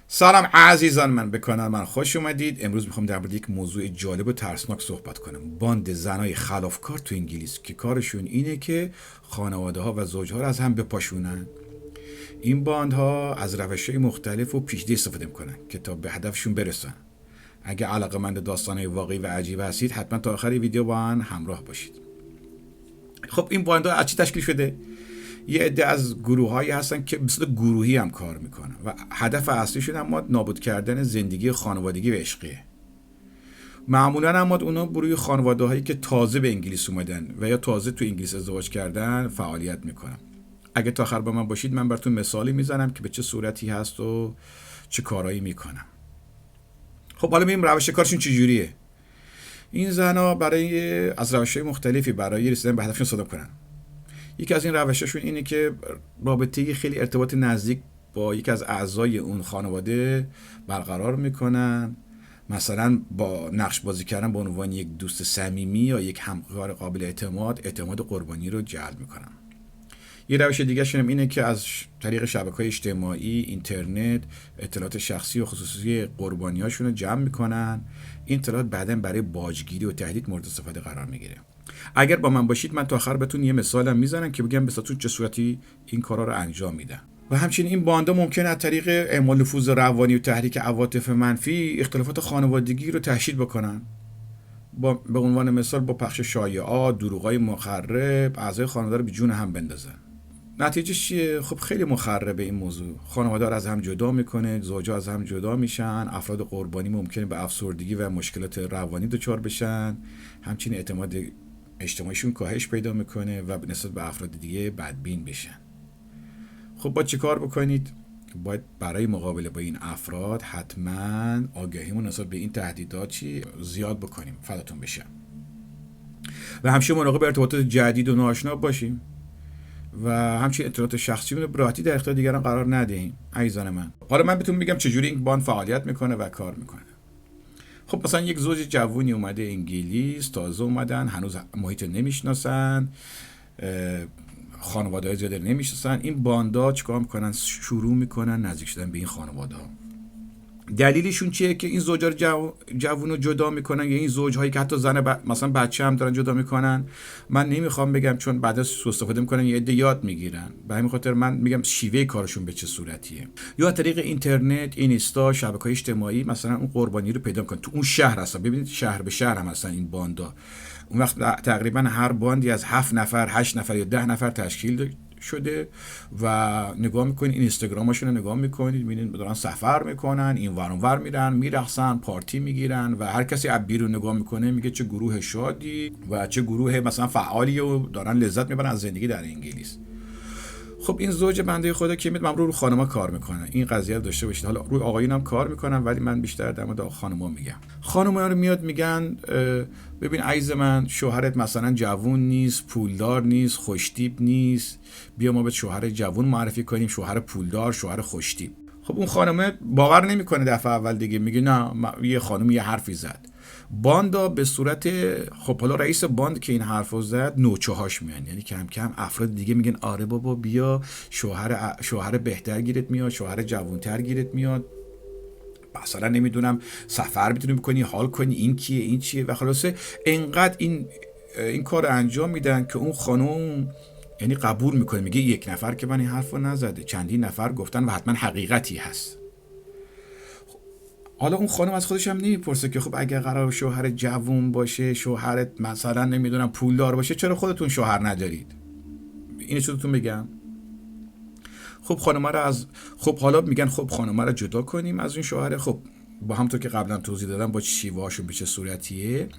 سلام عزیزان، من به کانال من خوش اومدید. امروز میخوام در مورد یک موضوع جالب و ترسناک صحبت کنم. باند زنای خلافکار تو انگلیس که کارشون اینه که خانواده ها و زوجها رو از هم بپاشونن. این باندها از روش‌های مختلف و پیچیده استفاده میکنن که تا به هدفشون برسن. اگه علاقه‌مند داستان‌های واقعی و عجیب هستید حتما تا آخر ویدیو با من همراه باشید. خب این باندها از چی تشکیل شده؟ یه عده از گروه‌هایی هستن که مثل گروهی هم کار میکنن و هدف اصلیشون هم نابود کردن زندگی خانوادگی و عشقیه. معمولا هم اونا روی خانواده‌هایی که تازه به انگلیس اومدن و یا تازه تو انگلیس ازدواج کردن فعالیت میکنن. اگه تا آخر با من باشید من براتون مثالی میزنم که به چه صورتی هست و چه کارایی میکنم. خب حالا ببینیم روش کارشون چجوریه. این زنا برای از روش‌های مختلفی برای رسیدن به هدفشون استفاده کنن. یکی از این روشاشون اینه که رابطه خیلی ارتباط نزدیک با یکی از اعضای اون خانواده برقرار میکنن. مثلا با نقش بازی کردن به عنوان یک دوست صمیمی یا یک همکار قابل اعتماد قربانی رو جلب میکنن. یه روش دیگه شون اینه که از طریق شبکه‌های اجتماعی، اینترنت، اطلاعات شخصی و خصوصی قربانیاشون رو جمع میکنن. این اطلاعات بعداً برای باجگیری و تهدید مورد استفاده قرار میگیره. اگر با من باشید من تا آخر بهتون یه مثالم میزنم که بگم بساتون چه صورتی این کارا رو انجام میدن. و همچنین این باندا ممکنه از طریق اعمال نفوذ روانی و تحریک عواطف منفی اختلافات خانوادگی رو تشدید بکنن. به عنوان مثال با پخش شایعات، دروغای مخرب، اعضای خانواده رو به جون هم بندازن. نتیجهش چیه؟ خب خیلی مخربه این موضوع. خانواده رو از هم جدا میکنه، زوجا از هم جدا میشن، افراد قربانی ممکنه به افسردگی و مشکلات روانی دچار بشن. همچنین اعتماد اجتماعیشون کاهش پیدا میکنه و نسبت به افراد دیگه بدبین بشن. خب با چی کار بکنید؟ باید برای مقابله با این افراد حتما آگاهیمون نسبت به این تهدیدات زیاد بکنیم. فداتون بشه. و همچنین مراقب ارتباطات جدید و ناآشنا باشیم و همچنین اطلاعات شخصیمون رو براحتی در اختیار دیگران قرار ندهیم. عزیزان من، حالا من بهتون میگم چجوری این باند فعالیت میکنه و کار میکنه. خب مثلا یک زوج جوونی اومده انگلیس، تازه اومدن، هنوز محیط نمیشناسن، خانواده های زیاده نمیشناسن. این باندا چیکار میکنن؟ شروع میکنن نزدیک شدن به این خانواده ها. دلیلشون چیه که این زوجا رو جوون رو جدا میکنن، یا این زوجهایی که حتی مثلا بچه هم دارن جدا میکنن؟ من نمیخوام بگم چون بعدا سوء استفاده میکنن، یه عده یاد میگیرن. به همین خاطر من میگم شیوه کارشون به چه صورتیه. یا طریق اینترنت، اینستا، شبکه‌های اجتماعی مثلا اون قربانی رو پیدا میکنن. تو اون شهر هستن، ببینید شهر به شهر هم هستن این باندا. اون وقت تقریبا هر باندی از 7 نفر، 8 نفر یا 10 نفر تشکیل شده و نگاه میکنید اینستاگرامشون رو نگاه میکنید، میبینید دارن سفر میکنن، این ور اون ور میرن، میرقصن، پارتی میگیرن و هر کسی از بیرون نگاه میکنه میگه چه گروه شادی و چه گروه مثلا فعالی و دارن لذت میبرن از زندگی در انگلیس. خب این زوج بنده خدا که میاد رو خانما کار میکنن. این قضیه رو داشته باشید. حالا روی آقایون هم کار میکنن ولی من بیشتر در مورد خانما میگم. خانما رو میاد میگن ببین عزیز من، شوهرت مثلا جوون نیست، پولدار نیست، خوشتیپ نیست، بیا ما به شوهر جوون معرفی کنیم، شوهر پولدار، شوهر خوشتیپ. خب اون خانم باور نمیکنه دفعه اول، دیگه میگه نه یه خانم یه حرفی زد. باندا به صورت، خب حالا رئیس باند که این حرفو زد نوچه‌هاش میان، یعنی کم کم افراد دیگه میگن آره بابا بیا، شوهر بهتر گیرت میاد، شوهر جوانتر گیرت میاد، مثلا نمیدونم سفر میتونی بکنی، حال کنی، این کیه این چیه. و خلاصه انقدر این کار انجام میدن که اون خانم یعنی قبول میکنه، میگه یک نفر که من این حرفو نزده، چندین نفر گفتن و حتما حقیقتی هست. حالا اون خانم از خودش هم نمیپرسه که خب اگر قرار شوهر جوون باشه، شوهرت مثلا نمیدونم پولدار باشه، چرا خودتون شوهر ندارید؟ اینو چطورتون بگم؟ خب حالا میگن خب خانم رو جدا کنیم از اون شوهر. خب با همونطور که قبلا توضیح دادم با شیوهاشون به چه صورتیه.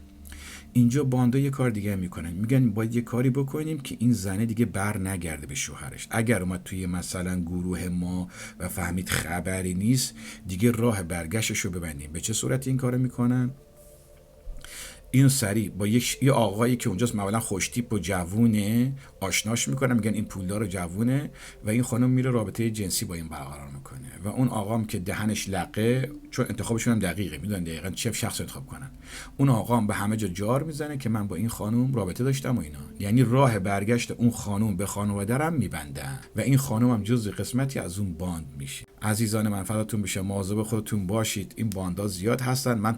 اینجا باندا یه کار دیگه میکنن، میگن باید یه کاری بکنیم که این زنه دیگه بر نگرده به شوهرش. اگر اومد توی مثلا گروه ما و فهمید خبری نیست، دیگه راه برگشتش رو ببندیم. به چه صورت این کارو میکنن؟ اینو سریع با یه آقایی که اونجاست معمولا خوشتیپ و جوونه آشناش میکنن، میگن این پولدار و جوونه و این خانم میره رابطه جنسی با این برقرار میکنه و اون آقام که دهنش لقه، چون انتخابشون هم دقیقه، میدونن دقیقاً چه شخص انتخاب کنن، اون آقام به همه جا جار میزنه که من با این خانم رابطه داشتم و اینا، یعنی راه برگشت اون خانم به خانواده‌ام میبندن و این خانم هم جزء قسمتی از اون باند میشه. عزیزان من فداتون بشه، مواظب خودتون باشید، این باندا زیاد هستن، من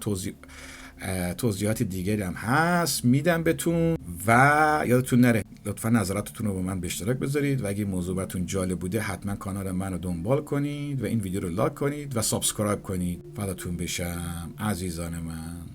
توضیحات دیگری هم هست میدم بهتون و یادتون نره لطفا نظراتتون رو با من به اشتراک بذارید و اگه موضوع براتون جالب بوده حتما کانال من رو دنبال کنید و این ویدیو رو لایک کنید و سابسکرایب کنید. فداتون بشم عزیزان من.